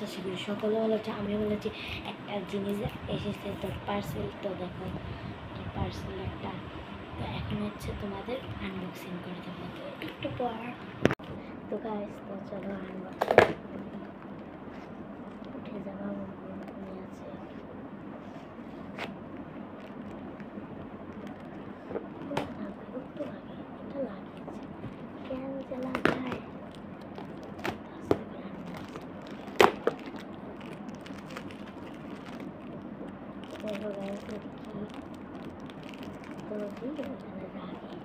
কাজটা শিখি। সকলে বলেছে, আমি বলেছি একটা জিনিস এসেছে তোর পার্সেল, তো দেখো পার্সেল একটা। তো এখন হচ্ছে তোমাদের আনবক্সিং করে দেবো, তো একটু পর। তো গাইস, তো চলো আনবক্সিং উঠে যাওয়া ঘুমিয়ে আছে। একটু লাগে, এটা লাগিয়েছে কেন যে লাগায়। দেখো গাইস কি তো এখানে রাখি।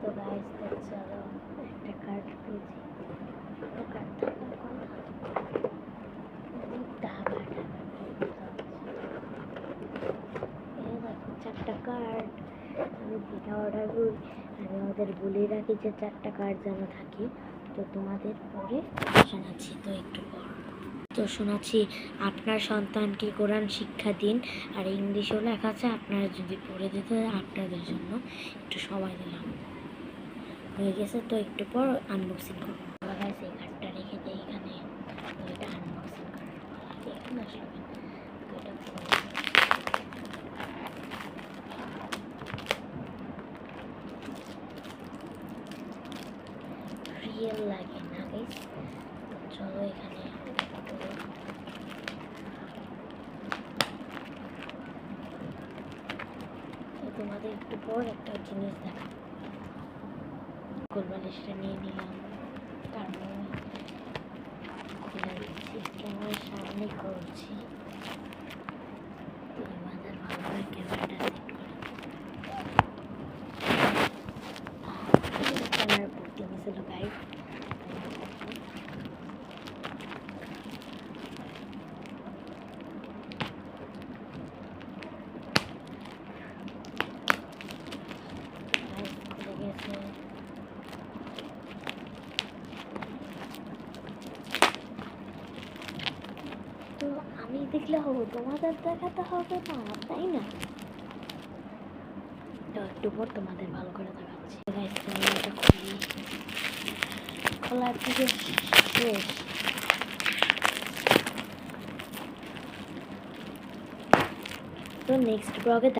তো গাইস, চলো একটা কার্ড পেয়েছি। তো কার্ডটা চারটা কার্ড আমি যেটা অর্ডার করি, আমি ওদের বলে রাখি যে 4টা কার্ড যেন থাকে। তো তোমাদের পরে শোনাচ্ছি, তো একটু পর তো শোনাচ্ছি। আপনার সন্তানকে কোরআন শিক্ষা দিন, আর ইংলিশেও লেখা আছে, আপনারা যদি পড়ে দিতে আপনাদের জন্য একটু সময় দিলাম। হয়ে গেছে, তো একটু পর আনবক্সিং করবো। এই কার্ডটা রেখে দিই এখানে, তো এটা আনবক্সিং করার এখানে আসবে। তো এটা রিয়েল লাগে না গাইস। তো চলো এখানে তো তোমাদের একটু পর একটা জিনিস দেখাবো। গোলবালিশটা নিয়ে নিলাম, তারপর খুলে দিচ্ছি, ক্যামেরার সামনে করছি। তো আমাদের ভালোভাবে ক্যামেরাটা সেট করে ক্যামেরা পড়তে গেছিল গাইড। খুলে গেছে। তো আমি দেখলে হবো, তোমাদের দেখাতে হবে না, তাই না? তো একটু পর তোমাদের ভালো করে দেখাচ্ছি। ক্যামেরাটা খুলি, খোলার দিকে শেষ। তো নেক্সট ব্লগে